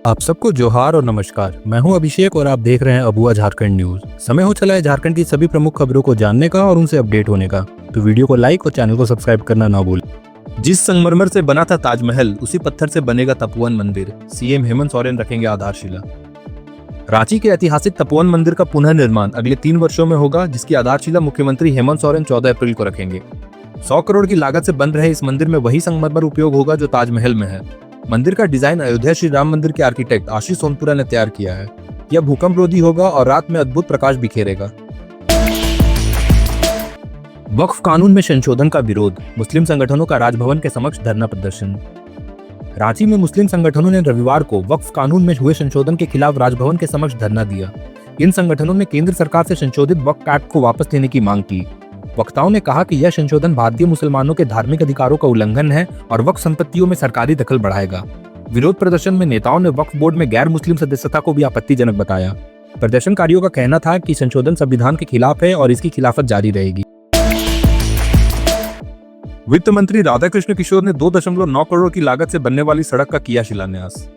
आप सबको जोहार और नमस्कार। मैं हूं अभिषेक और आप देख रहे हैं अबुआ झारखंड न्यूज। समय हो चला है झारखंड की सभी प्रमुख खबरों को जानने का और उनसे अपडेट होने का, तो वीडियो को लाइक और चैनल को सब्सक्राइब करना ना भूलें। जिस संगमरमर से बना था ताजमहल, उसी पत्थर से बनेगा तपोवन मंदिर। सीएम हेमंत सोरेन रखेंगे आधारशिला। रांची के ऐतिहासिक तपोवन मंदिर का पुनर्निर्माण अगले 3 वर्षों में होगा, जिसकी आधारशिला मुख्यमंत्री हेमंत सोरेन 14 अप्रैल को रखेंगे। 100 करोड़ की लागत से बन रहे इस मंदिर में वही संगमरमर उपयोग होगा जो ताजमहल में है। मंदिर का डिजाइन अयोध्या श्री राम मंदिर के आर्किटेक्ट आशीष सोनपुरा ने तैयार किया है। यह भूकंप रोधी होगा और रात में अद्भुत प्रकाश बिखेरेगा। वक्फ कानून में संशोधन का विरोध, मुस्लिम संगठनों का राजभवन के समक्ष धरना प्रदर्शन। रांची में मुस्लिम संगठनों ने रविवार को वक्फ कानून में हुए संशोधन के खिलाफ राजभवन के समक्ष धरना दिया। इन संगठनों ने केंद्र सरकार से संशोधित वक्फ एक्ट को वापस लेने की मांग की। वक्ताओं ने कहा कि यह संशोधन भारतीय मुसलमानों के धार्मिक अधिकारों का उल्लंघन है और वक्फ संपत्तियों में सरकारी दखल बढ़ाएगा। विरोध प्रदर्शन में नेताओं ने वक्फ बोर्ड में गैर मुस्लिम सदस्यता को भी आपत्तिजनक बताया। प्रदर्शनकारियों का कहना था कि संशोधन संविधान के खिलाफ है और इसकी खिलाफत जारी रहेगी। वित्त मंत्री राधाकृष्ण किशोर ने 2.9 करोड़ की लागत से बनने वाली सड़क का किया शिलान्यास।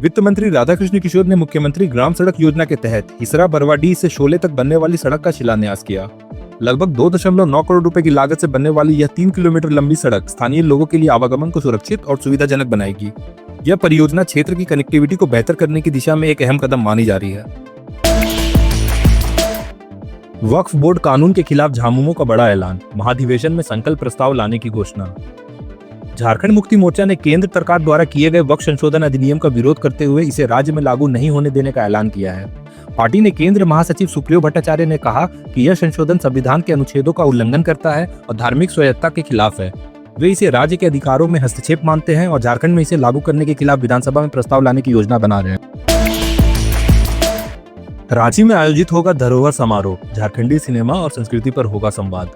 वित्त मंत्री राधाकृष्ण किशोर ने मुख्यमंत्री ग्राम सड़क योजना के तहत हिसरा बरवाडीह से शोले तक बनने वाली सड़क का शिलान्यास किया। लगभग 2.9 करोड़ रुपए की लागत से बनने वाली यह 3 किलोमीटर लंबी सड़क स्थानीय लोगों के लिए आवागमन को सुरक्षित और सुविधाजनक बनाएगी। यह परियोजना क्षेत्र की कनेक्टिविटी को बेहतर करने की दिशा में एक अहम कदम मानी जा रही है। वक्फ बोर्ड कानून के खिलाफ झामुमो का बड़ा ऐलान, महाधिवेशन में संकल्प प्रस्ताव लाने की घोषणा। झारखंड मुक्ति मोर्चा ने केंद्र सरकार द्वारा किए गए वक्फ संशोधन अधिनियम का विरोध करते हुए इसे राज्य में लागू नहीं होने देने का ऐलान किया है। पार्टी ने केंद्र महासचिव सुप्रियो भट्टाचार्य ने कहा कि यह संशोधन संविधान के अनुच्छेदों का उल्लंघन करता है और धार्मिक स्वायत्तता के खिलाफ है। वे इसे राज्य के अधिकारों में हस्तक्षेप मानते हैं और झारखंड में इसे लागू करने के खिलाफ विधानसभा में प्रस्ताव लाने की योजना बना रहे हैं। रांची में आयोजित होगा धरोहर समारोह, झारखंडी सिनेमा और संस्कृति पर होगा संवाद।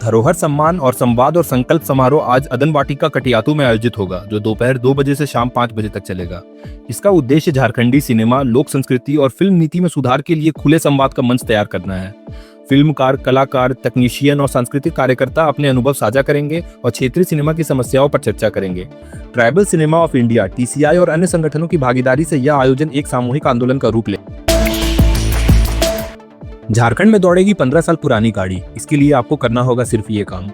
धरोहर सम्मान और संवाद और संकल्प समारोह आज अदन वाटिका कटियातू में आयोजित होगा, जो दोपहर 2 बजे से शाम 5 बजे तक चलेगा। इसका उद्देश्य झारखंडी सिनेमा, लोक संस्कृति और फिल्म नीति में सुधार के लिए खुले संवाद का मंच तैयार करना है। फिल्मकार, कलाकार, तकनीशियन और सांस्कृतिक कार्यकर्ता अपने अनुभव साझा करेंगे और क्षेत्रीय सिनेमा की समस्याओं पर चर्चा करेंगे। Tribal cinema of India, TCI और अन्य संगठनों की भागीदारी से यह आयोजन एक सामूहिक आंदोलन का रूप ले। झारखंड में दौड़ेगी 15 साल पुरानी गाड़ी, इसके लिए आपको करना होगा सिर्फ ये काम।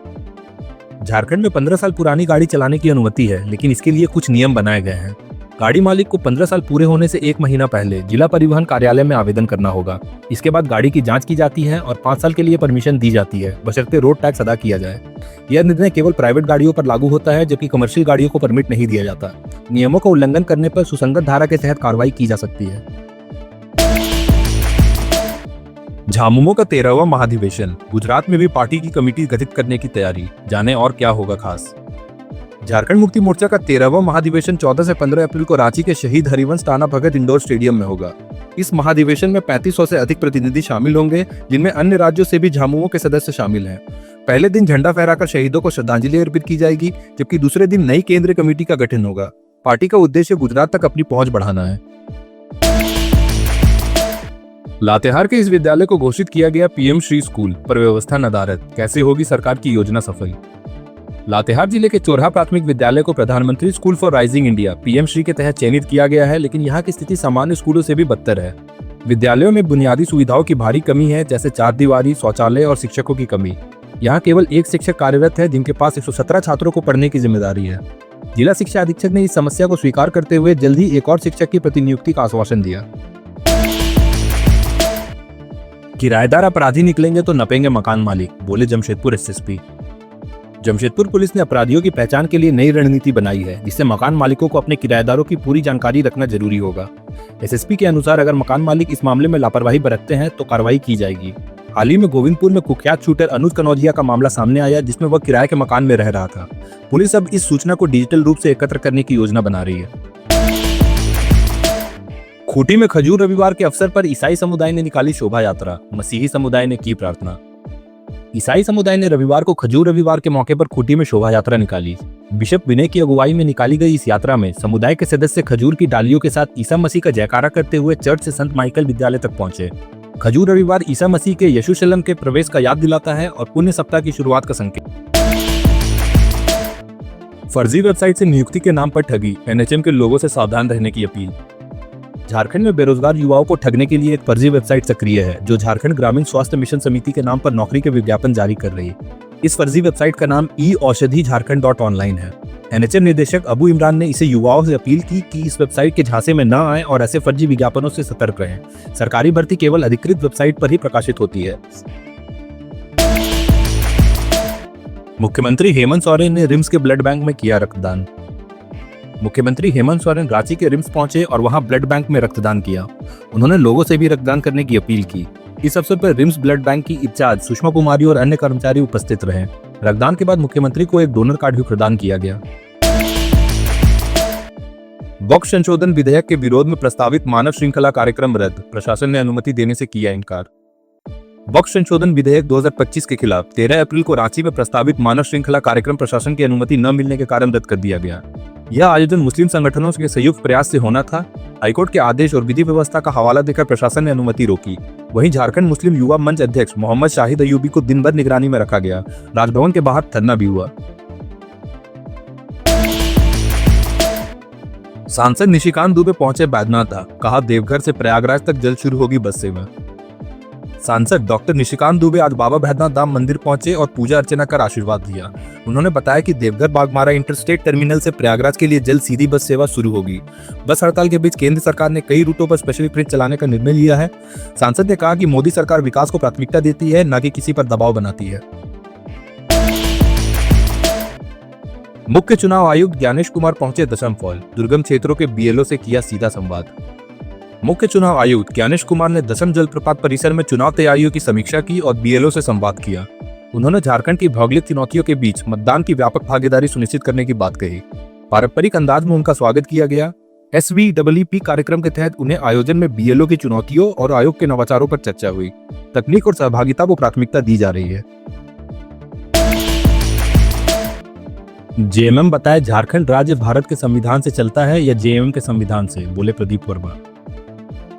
झारखंड में 15 साल पुरानी गाड़ी चलाने की अनुमति है, लेकिन इसके लिए कुछ नियम बनाए गए हैं। गाड़ी मालिक को 15 साल पूरे होने से 1 महीना पहले जिला परिवहन कार्यालय में आवेदन करना होगा। इसके बाद गाड़ी की जांच की जाती है और 5 साल के लिए परमिशन दी जाती है, बशर्ते रोड टैक्स अदा किया जाए। यह निर्णय केवल प्राइवेट गाड़ियों पर लागू होता है, जबकि कमर्शियल गाड़ियों को परमिट नहीं दिया जाता। नियमों का उल्लंघन करने पर सुसंगत धारा के तहत कार्रवाई की जा सकती है। झामुमो का 13वां महाधिवेशन, गुजरात में भी पार्टी की कमेटी गठित करने की तैयारी, जाने और क्या होगा खास। झारखंड मुक्ति मोर्चा का 13वां महाधिवेशन 14 से 15 अप्रैल को रांची के शहीद हरिवंश टाना भगत इंडोर स्टेडियम में होगा। इस महाधिवेशन में 3500 से अधिक प्रतिनिधि शामिल होंगे, जिनमें अन्य राज्यों से भी झामुमो के सदस्य शामिल हैं। पहले दिन झंडा फहराकर शहीदों को श्रद्धांजलि अर्पित की जाएगी, जबकि दूसरे दिन नई केंद्रीय कमेटी का गठन होगा। पार्टी का उद्देश्य गुजरात तक अपनी पहुंच बढ़ाना है। लातेहार के इस विद्यालय को घोषित किया गया PM श्री स्कूल, पर व्यवस्था नदारद, कैसे होगी सरकार की योजना सफल। लातेहार जिले के चोरहा प्राथमिक विद्यालय को प्रधानमंत्री school for rising India PM Shri के तहत चयनित किया गया है, लेकिन यहाँ की स्थिति सामान्य स्कूलों से भी बदतर है। विद्यालयों में बुनियादी सुविधाओं की भारी कमी है, जैसे 4 दीवारी, शौचालय और शिक्षकों की कमी। यहाँ केवल 1 शिक्षक कार्यरत है, जिनके पास 117 छात्रों को पढ़ने की जिम्मेदारी है। जिला शिक्षा अधीक्षक ने इस समस्या को स्वीकार करते हुए जल्द ही एक और शिक्षक की प्रतिनियुक्ति का आश्वासन दिया। किराएदार अपराधी निकलेंगे तो नपेंगे मकान मालिक, बोले जमशेदपुर SSP। जमशेदपुर पुलिस ने अपराधियों की पहचान के लिए नई रणनीति बनाई है, जिससे मकान मालिकों को अपने किराएदारों की पूरी जानकारी रखना जरूरी होगा। SSP के अनुसार अगर मकान मालिक इस मामले में लापरवाही बरतते हैं तो कार्रवाई की जाएगी। हाल ही में गोविंदपुर में कुख्यात शूटर अनुज कनौजिया का मामला सामने आया, जिसमें वह किराए के मकान में रह रहा था। पुलिस अब इस सूचना को डिजिटल रूप से एकत्र करने की योजना बना रही है। खूंटी में खजूर रविवार के अवसर पर ईसाई समुदाय ने निकाली शोभा यात्रा, मसीही समुदाय ने की प्रार्थना। ईसाई समुदाय ने रविवार को खजूर रविवार के मौके पर खूंटी में शोभा यात्रा निकाली। बिशप विनय की अगुवाई में निकाली गई इस यात्रा में समुदाय के सदस्य खजूर की डालियों के साथ ईसा मसीह का जयकारा करते हुए चर्च से संत माइकल विद्यालय तक पहुंचे। खजूर रविवार ईसा मसीह के यशुशलम के प्रवेश का याद दिलाता है और पुण्य सप्ताह की शुरुआत का संकेत। फर्जी वेबसाइट से नियुक्ति के नाम पर ठगी, एनएचएम के लोगों से सावधान रहने की अपील। झारखंड में बेरोजगार युवाओं को ठगने के लिए एक फर्जी वेबसाइट सक्रिय है जो झारखंड ग्रामीण स्वास्थ्य मिशन समिति के नाम पर नौकरी के विज्ञापन जारी कर रही है। इस फर्जी वेबसाइट का नाम e-औषधि-झारखंड.online है। एनएचएम निदेशक अबू इमरान ने इसे युवाओं से अपील की कि इस वेबसाइट के झांसे में न आए और ऐसे फर्जी विज्ञापनों से सतर्क रहें। सरकारी भर्ती केवल अधिकृत वेबसाइट पर ही प्रकाशित होती है। मुख्यमंत्री हेमंत सोरेन ने रिम्स के ब्लड बैंक में किया रक्तदान। मुख्यमंत्री हेमंत सोरेन रांची के रिम्स पहुंचे और वहां ब्लड बैंक में रक्तदान किया। उन्होंने लोगों से भी रक्तदान करने की अपील की। इस अवसर पर रिम्स ब्लड बैंक की इंचार्ज सुषमा कुमारी और अन्य कर्मचारी उपस्थित रहे। रक्तदान के बाद मुख्यमंत्री को एक डोनर कार्ड भी प्रदान किया गया। वक्फ संशोधन विधेयक के विरोध में प्रस्तावित मानव श्रृंखला कार्यक्रम रद्द, प्रशासन ने अनुमति देने से किया इनकार। वक्फ संशोधन विधेयक 2025 के खिलाफ 13 अप्रैल को रांची में प्रस्तावित मानव श्रृंखला कार्यक्रम प्रशासन की अनुमति न मिलने के कारण रद्द कर दिया गया। यह आयोजन मुस्लिम संगठनों के संयुक्त प्रयास से होना था। हाईकोर्ट के आदेश और विधि व्यवस्था का हवाला देकर प्रशासन ने अनुमति रोकी। वहीं झारखंड मुस्लिम युवा मंच अध्यक्ष मोहम्मद शाहिद अयूबी को दिन भर निगरानी में रखा गया। राजभवन के बाहर धरना भी हुआ। सांसद निशिकांत दुबे पहुंचे बैद्यनाथ, कहा देवघर से प्रयागराज तक जल्द शुरू होगी बस सेवा। सांसद डॉक्टर निशिकांत दुबे आज बाबा बैद्यनाथ धाम मंदिर पहुंचे और पूजा अर्चना कर आशीर्वाद दिया। उन्होंने बताया कि देवघर बागमारा इंटरस्टेट टर्मिनल से प्रयागराज के लिए जल्द सीधी बस सेवा शुरू होगी। बस हड़ताल के बीच केंद्र सरकार ने कई रूटों पर स्पेशल ट्रेन चलाने का निर्णय लिया है। सांसद ने कहा कि मोदी सरकार विकास को प्राथमिकता देती है, न कि किसी पर दबाव बनाती है। मुख्य चुनाव आयुक्त ज्ञानेश कुमार पहुंचे दशम फॉल, दुर्गम क्षेत्रों के बीएलओ से किया सीधा संवाद। मुख्य चुनाव आयुक्त ज्ञानेश कुमार ने दशम जलप्रपात परिसर में चुनाव तैयारियों की समीक्षा की और बीएलओ से संवाद किया। उन्होंने झारखंड की भौगोलिक चुनौतियों के बीच मतदान की व्यापक भागीदारी सुनिश्चित करने की बात कही। पारंपरिक अंदाज में उनका स्वागत किया गया। SVEEP कार्यक्रम के तहत उन्हें आयोजन में बीएलओ की चुनौतियों और आयोग के नवाचारों पर चर्चा हुई। तकनीक और सहभागिता को प्राथमिकता दी जा रही है। जेएमएम बताए झारखंड राज्य भारत के संविधान से चलता है या जेएमएम के संविधान से, बोले प्रदीप वर्मा।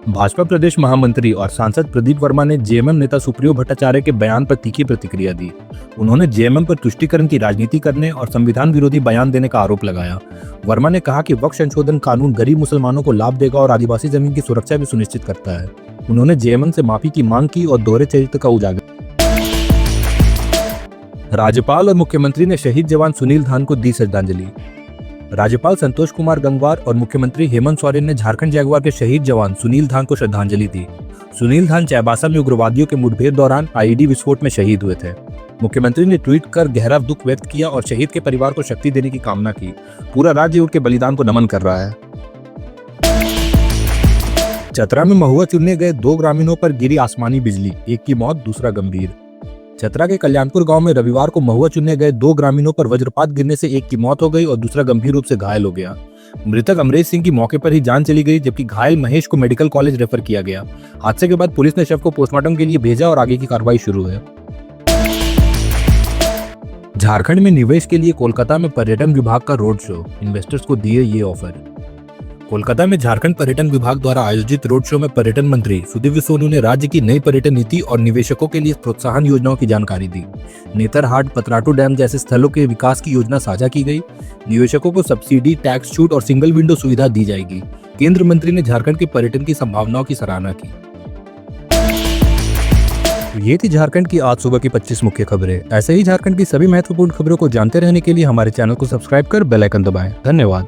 भाजपा प्रदेश महामंत्री और सांसद प्रदीप वर्मा ने जेएमएम नेता सुप्रियो भट्टाचार्य के बयान पर तीखी प्रतिक्रिया दी। उन्होंने जेएमएम पर तुष्टीकरण की राजनीति करने और संविधान विरोधी बयान देने का आरोप लगाया। वर्मा ने कहा कि वक्फ संशोधन कानून गरीब मुसलमानों को लाभ देगा और आदिवासी जमीन की सुरक्षा भी सुनिश्चित करता है। उन्होंने जेएमएम से माफी की मांग की और दोहरे चरित्र का उजागर। राज्यपाल और मुख्यमंत्री ने शहीद जवान सुनील धान को दी श्रद्धांजलि। राज्यपाल संतोष कुमार गंगवार और मुख्यमंत्री हेमंत सोरेन ने झारखंड जगुआर के शहीद जवान सुनील धान को श्रद्धांजलि दी। सुनील धान चाईबासा में उग्रवादियों के मुठभेड़ दौरान आईईडी विस्फोट में शहीद हुए थे। मुख्यमंत्री ने ट्वीट कर गहरा दुख व्यक्त किया और शहीद के परिवार को शक्ति देने की कामना की। पूरा राज्य उनके बलिदान को नमन कर रहा है। चतरा में महुआ चुनने गए 2 ग्रामीणों पर गिरी आसमानी बिजली, एक की मौत दूसरा गंभीर। चतरा के कल्याणपुर गांव में रविवार को महुआ चुनने गए 2 ग्रामीणों पर वज्रपात गिरने से एक की मौत हो गई और दूसरा गंभीर रूप से घायल हो गया। मृतक अमरेश सिंह की मौके पर ही जान चली गई, जबकि घायल महेश को मेडिकल कॉलेज रेफर किया गया। हादसे के बाद पुलिस ने शव को पोस्टमार्टम के लिए भेजा और आगे की कार्रवाई शुरू है। झारखंड में निवेश के लिए कोलकाता में पर्यटन विभाग का रोड शो, इन्वेस्टर्स को दिए ये ऑफर। कोलकाता में झारखंड पर्यटन विभाग द्वारा आयोजित रोड शो में पर्यटन मंत्री सुदीव्य सोनू ने राज्य की नई पर्यटन नीति और निवेशकों के लिए प्रोत्साहन योजनाओं की जानकारी दी। नेतरहाट, पतराटू डैम जैसे स्थलों के विकास की योजना साझा की गई। निवेशकों को सब्सिडी, टैक्स छूट और सिंगल विंडो सुविधा दी जाएगी। केंद्र मंत्री ने झारखंड के पर्यटन की संभावनाओं की सराहना की। ये थी झारखंड की आज सुबह की 25 मुख्य खबरें। ऐसे ही झारखंड की सभी महत्वपूर्ण खबरों को जानते रहने के लिए हमारे चैनल को सब्सक्राइब कर बेल आइकन दबाएं। धन्यवाद।